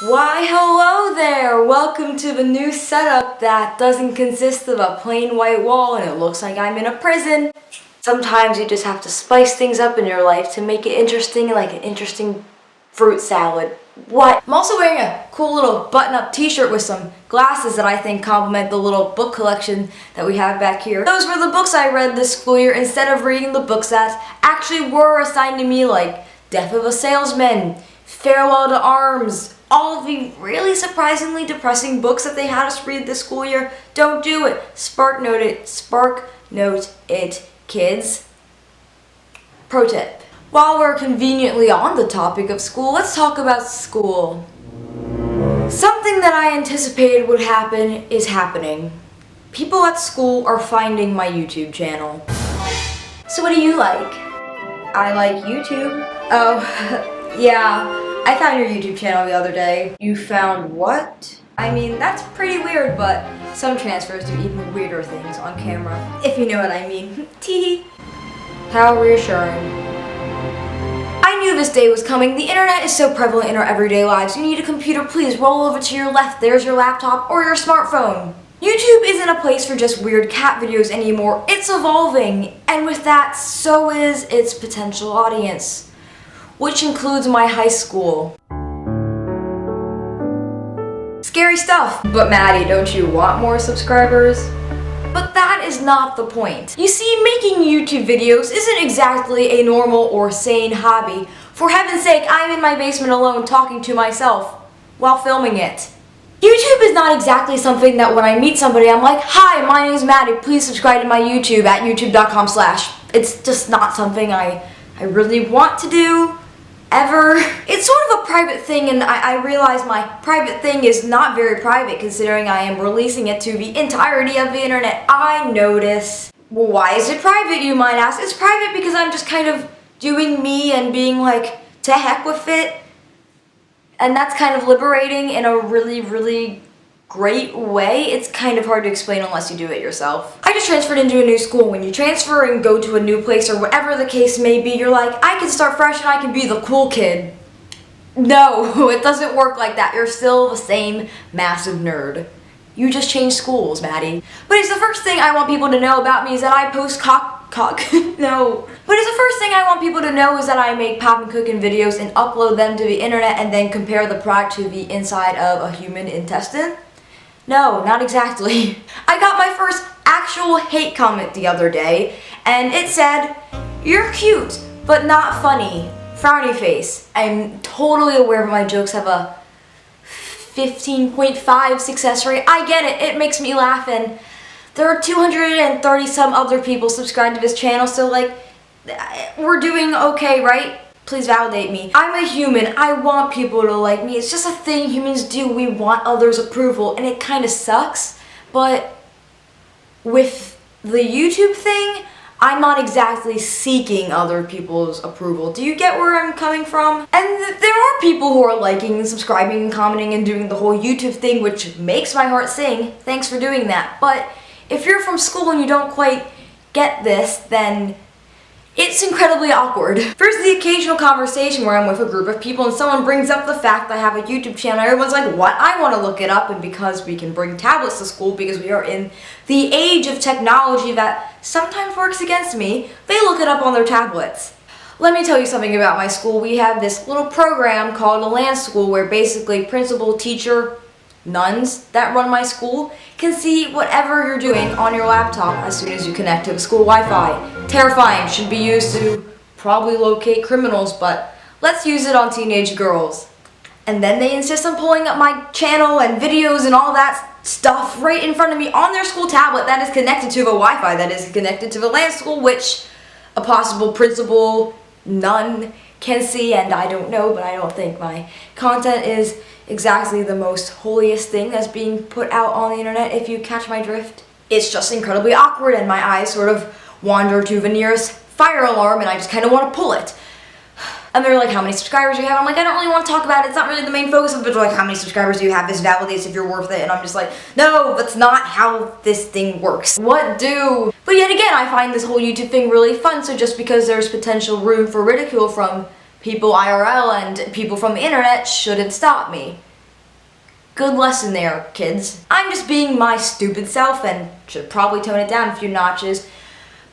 Why, hello there! Welcome to the new setup that doesn't consist of a plain white wall and it looks like I'm in a prison. Sometimes you just have to spice things up in your life to make it interesting, like an interesting fruit salad. What? I'm also wearing a cool little button-up t-shirt with some glasses that I think complement the little book collection that we have back here. Those were the books I read this school year instead of reading the books that actually were assigned to me, like Death of a Salesman, Farewell to Arms, all of the really surprisingly depressing books that they had us read this school year. Don't do it. Spark note it, kids. Pro tip. While we're conveniently on the topic of school, let's talk about school. Something that I anticipated would happen is happening. People at school are finding my YouTube channel. So what do you like? I like YouTube. Oh, yeah. I found your YouTube channel the other day. You found what? I mean, that's pretty weird, but some transfers do even weirder things on camera, if you know what I mean. Tee. How reassuring. I knew this day was coming. The internet is so prevalent in our everyday lives. You need a computer, please roll over to your left. There's your laptop or your smartphone. YouTube isn't a place for just weird cat videos anymore. It's evolving. And with that, so is its potential audience, which includes my high school. Scary stuff. But Maddie, don't you want more subscribers? But that is not the point. You see, making YouTube videos isn't exactly a normal or sane hobby. For heaven's sake, I'm in my basement alone talking to myself while filming it. YouTube is not exactly something that when I meet somebody, I'm like, hi, my name is Maddie, please subscribe to my YouTube at youtube.com/. It's just not something I really want to do. Ever. It's sort of a private thing, and I realize my private thing is not very private considering I am releasing it to the entirety of the internet. I notice. Well, why is it private, you might ask? It's private because I'm just kind of doing me and being like, to heck with it. And that's kind of liberating in a really, really great way. It's kind of hard to explain unless you do it yourself. I just transferred into a new school. When you transfer and go to a new place or whatever the case may be, you're like, I can start fresh and I can be the cool kid. No, it doesn't work like that. You're still the same massive nerd. You just changed schools, Maddie. But it's the first thing I want people to know about me is that I post no. But it's the first thing I want people to know is that I make poppin' cooking videos and upload them to the internet and then compare the product to the inside of a human intestine. No, not exactly. I got my first actual hate comment the other day, and it said, "You're cute, but not funny. Frowny face." I'm totally aware that my jokes have a 15.5 success rate. I get it, it makes me laugh, and there are 230 some other people subscribed to this channel, so like, we're doing okay, right? Please validate me. I'm a human. I want people to like me. It's just a thing humans do. We want others' approval, and it kind of sucks. But with the YouTube thing, I'm not exactly seeking other people's approval. Do you get where I'm coming from? And there are people who are liking and subscribing and commenting and doing the whole YouTube thing, which makes my heart sing. Thanks for doing that. But if you're from school and you don't quite get this, then it's incredibly awkward. First, the occasional conversation where I'm with a group of people and someone brings up the fact that I have a YouTube channel. Everyone's like, what? I want to look it up. And because we can bring tablets to school, because we are in the age of technology that sometimes works against me, they look it up on their tablets. Let me tell you something about my school. We have this little program called a LAN school where basically principal, teacher, nuns that run my school can see whatever you're doing on your laptop as soon as you connect to the school Wi-Fi. Terrifying, should be used to probably locate criminals, but let's use it on teenage girls. And then they insist on pulling up my channel and videos and all that stuff right in front of me on their school tablet that is connected to the Wi-Fi that is connected to the LAN school, which a possible principal nun can see, and I don't know, but I don't think my content is exactly the most holiest thing that's being put out on the internet, if you catch my drift. It's just incredibly awkward, and my eyes sort of wander to the nearest fire alarm, and I just kind of want to pull it. And they're like, how many subscribers do you have? I'm like, I don't really want to talk about it. It's not really the main focus of it. They're like, how many subscribers do you have? This validates if you're worth it. And I'm just like, no, that's not how this thing works. What do? But yet again, I find this whole YouTube thing really fun. So just because there's potential room for ridicule from people IRL and people from the internet shouldn't stop me. Good lesson there, kids. I'm just being my stupid self and should probably tone it down a few notches.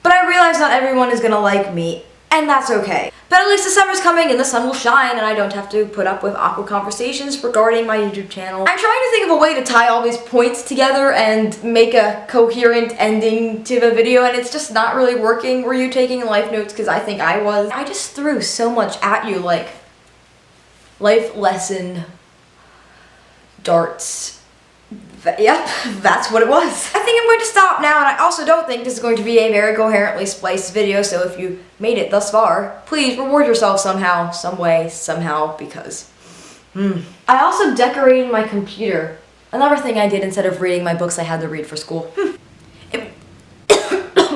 But I realize not everyone is gonna like me, and that's okay. But at least the summer's coming and the sun will shine and I don't have to put up with awkward conversations regarding my YouTube channel. I'm trying to think of a way to tie all these points together and make a coherent ending to the video, and it's just not really working. Were you taking life notes? Because I think I was. I just threw so much at you, like life lesson darts. Yep, that's what it was. I think I'm going to stop now, and I also don't think this is going to be a very coherently spliced video, so if you made it thus far, please reward yourself somehow, some way, somehow, because I also decorated my computer. Another thing I did instead of reading my books I had to read for school.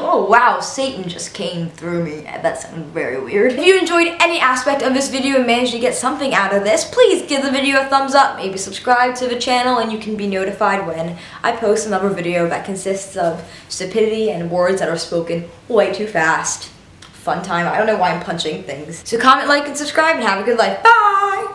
Oh wow, Satan just came through me. That sounded very weird. If you enjoyed any aspect of this video and managed to get something out of this, please give the video a thumbs up, maybe subscribe to the channel, and you can be notified when I post another video that consists of stupidity and words that are spoken way too fast. Fun time. I don't know why I'm punching things. So comment, like, and subscribe, and have a good life. Bye!